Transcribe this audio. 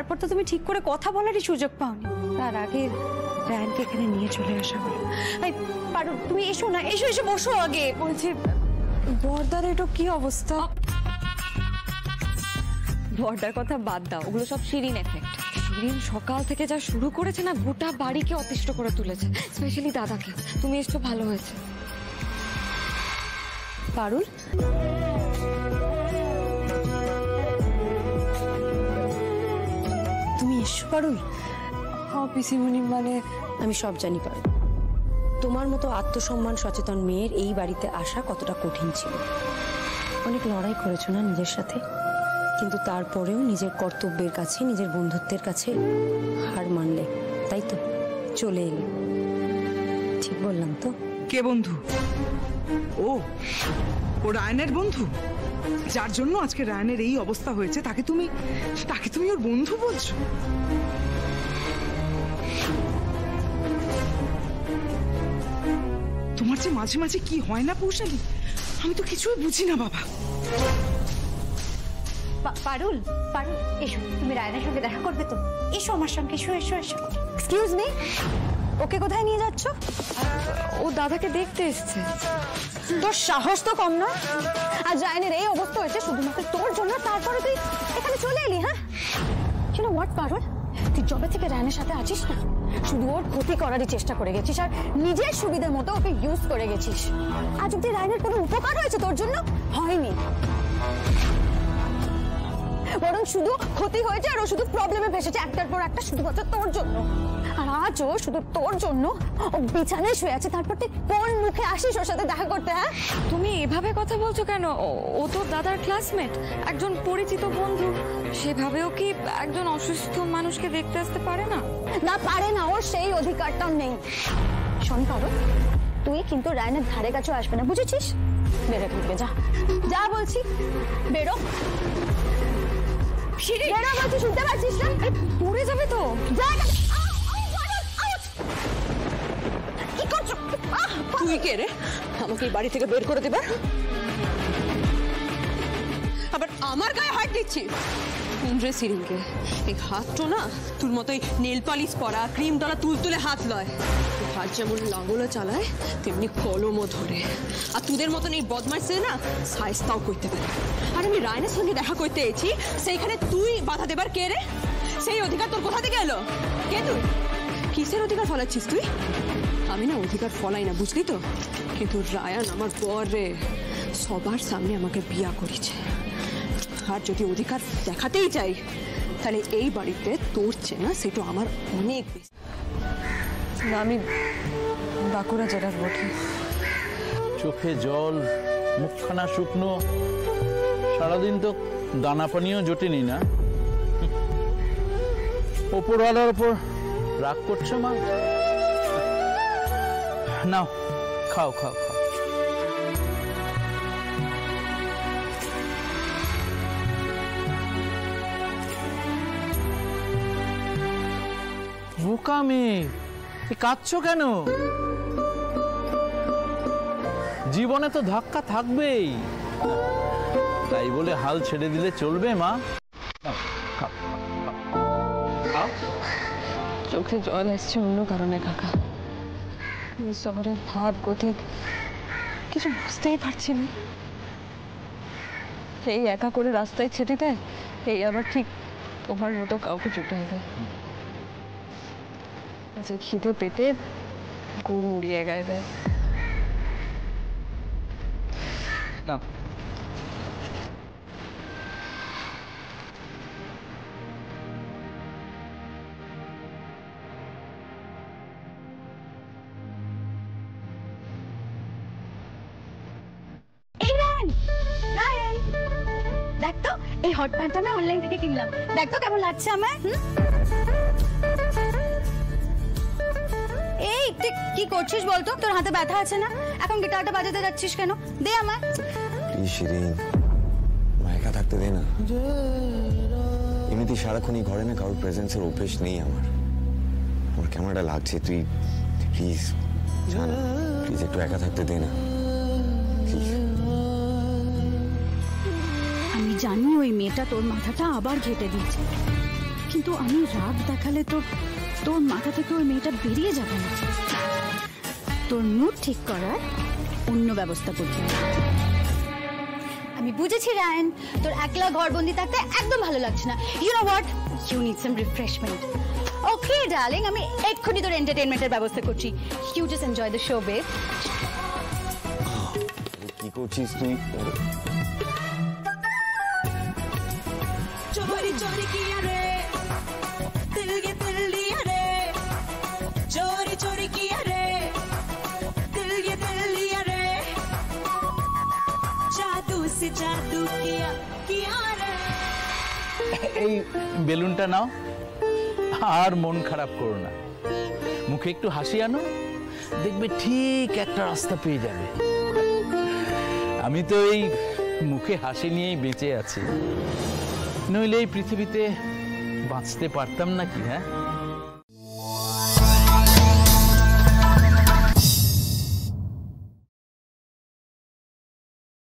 তারপর তো তুমি ঠিক করে কথা বলারই সুযোগ পাওনি। তার আগে রায়ানকে এখানে নিয়ে চলে আসা হলো। এই পারুল, তুমি এসো না, এসো এসে বসো আগে। বলছি বর্দার এটা কি অবস্থা? বর্দার কথা বাদ দাও, ওগুলো সব শিরিন এফেক্ট। শিরিন সকাল থেকে যা শুরু করেছে না, গোটা বাড়িকে অতিষ্ঠ করে তুলেছে, স্পেশালি দাদাকে। তুমি এসছো ভালো হয়েছে। পারুল, তুমি এসো পারুল। হ্যাঁ পিসিমণি, মানে আমি সব জানি পারুল। তোমার মতো আত্মসম্মান সচেতন মেয়ের এই বাড়িতে আসা কতটা কঠিন ছিল। অনেক লড়াই করেছো না নিজের সাথে, কিন্তু তারপরেও নিজের কর্তব্যের কাছে, নিজের বন্ধুত্বের কাছে হার মানলে, তাই তো চলে এলে। ঠিক বললাম তো? কে বন্ধু? ও রায়ানের বন্ধু, যার জন্য আজকে রায়ানের এই অবস্থা হয়েছে, তাকে তুমি ওর বন্ধু বলছো? তোমার যে মাঝে মাঝে কি হয় না পৌশালী, আমি তো কিছুই বুঝি না বাবা। পারুল, পারুল এসো, তুমি রায়ানের সঙ্গে দেখা করবে তো? এসো আমার সঙ্গে, এসো এসো এসো। এক্সকিউজ মি, ওকে কোথায় নিয়ে যাচ্ছ? ও দাদাকে দেখতে এসছে। তোর সাহস তো কম না? আজ রায়ানের এই অবস্থা হয়েছে শুধুমাত্র তোর জন্য, তারপরে তুই এখানে চলে এলি। হ্যাঁ, you know what পারুল, তুই যবে থেকে রায়ানের সাথে আছিস না, শুধু ওর ক্ষতি করারই চেষ্টা করে গেছিস আর নিজের সুবিধার মতো ওকে ইউজ করে গেছিস। আজ অব্দি রায়ানের কোনো উপকার হয়েছে তোর জন্য? হয়নি, বরং শুধু ক্ষতি হয়েছে। আর ও শুধু প্রবলেমে ফেসেছে একটার পর একটা, শুধুমাত্র তোর জন্য। আর আজ ও শুধু তোর জন্য ও বিছানায় শুয়ে আছে, তারপর তুই কোন মুখে আসিস ওর সাথে দেখা করতে? হ্যাঁ, তুমি এভাবে কথা বলছো কেন? ও তো দাদার ক্লাসমেট, একজন পরিচিত বন্ধু। সেভাবেও কি একজন অসুস্থ মানুষকে দেখতে আসতে পারে না? না পারে না, ওর সেই অধিকারটাও নেই। শোন পারো, তুই কিন্তু রায়ানের ধারে কাছেও আসবে না, বুঝেছিস? বেরো থেকে, যা যা বলছি, বেরো। বেরো বলছি, শুনতে পাচ্ছিস না? পড়ে যাবে তো। যা। কি করছো? তুই কে রে আমাকে এই বাড়ি থেকে বের করে দেবার? আবার আমার গায়ে হাত দিচ্ছিস? ইন্দ্রে সিরিনকে এই হাতটা না তোর মতোই নেল পালিশ পরা, ক্রিম দ্বারা তুলতুলে হাত লয়। হাত যেমন লাঙ্গলে চালায় তেমনি কলমও ধরে। আর তোদের মতন এই বদমাইশে না সাইজটাও করতে পারে। আর আমি রায়নের সঙ্গে দেখা করতে এসেছি, সেইখানে তুই বাধা দেবার কে রে? সেই অধিকার তোর কোথা থেকে এলো? কে তুই? কিসের অধিকার ফলাচ্ছিস তুই? আমি না অধিকার ফলাই না, বুঝলি তো? কিন্তু রায়ান আমার পর রে, সবার সামনে আমাকে বিয়া করেছে। আর যদি অধিকার দেখাতেই চাই, তাহলে এই বাড়িতে তোর চেনা সেটা আমার অনেক বেশি। না, আমি বাঁকুড়া জেলার বটে। চোখে জল, মুখখানা শুকনো, সারাদিন তো দানা পানিও জোটেনি না। ওপরওয়ালার ওপর রাগ করছো মা? নাও খাও খাও খাও। বোকা মেয়ে, কাঁদছো কেন? জীবনে তো ধাক্কা থাকবেই, তাই বলে হাল ছেড়ে দিলে চলবে মা? চোখে জল আসছে অন্য কারণে কাকা। শহরের ভাব গতি কিছু বুঝতেই পারছি না। এই একা করে রাস্তায় ছেড়ে দেয়, এই আবার ঠিক তোমার মতো কাউকে জুটাই দেয়। আচ্ছা, খিদে পেটে গুড় মুড়িয়ে গায়ে দেয়। না, দেখ তো, এই হট প্যান্টটা না অনলাইন থেকে কিনলাম, দেখ তো কেমন লাগছে আমার। এই তুই কি করছিস বলতো? তোর হাতে ব্যথা আছে না? এখন গিটারটা বাজাতে যাচ্ছিস কেন? দে আমার। শিরিন, একা থাকতে দে না। এমনিতেই সারাক্ষণ ঘরে না কারোর প্রেজেন্সের অভ্যেস নেই আমার। আমার কেমন একটা লাগছে, তুই প্লিজ জানা, প্লিজ একটু একা থাকতে দে না প্লিজ। আমি জানি ওই মেয়েটা তোর মাথাটা আবার ঘেটে দিয়েছে, কিন্তু আমি রাগ দেখালে তো তোর মাথা থেকে ওই মেয়েটা বেরিয়ে যাবে না। তোর মুড ঠিক করার অন্য ব্যবস্থা করতে হবে। আমি বুঝেছি রায়ন, তোর একলা ঘরবন্দি থাকতে একদম ভালো লাগছে না। You know what, you need some refreshment. Okay darling, আমি এক্ষুনি তোর এন্টারটেইনমেন্টের ব্যবস্থা করছি। You just enjoy the show babe. কি করছিস তুই? चोरी चोरी किया रे दिल ये दिल लिया रे चोरी चोरी किया रे दिल ये दिल लिया रे जादू से जादू किया किया रे। এই বেলুনটা নাও, আর মন খারাপ করো না, মুখে একটু হাসি আনো, দেখবে ঠিক একটা রাস্তা পেয়ে যাবে। আমি তো এই মুখে হাসি নিয়েই বেঁচে আছি, নইলে এই পৃথিবীতে বাঁচতে পারতাম নাকি? হ্যাঁ,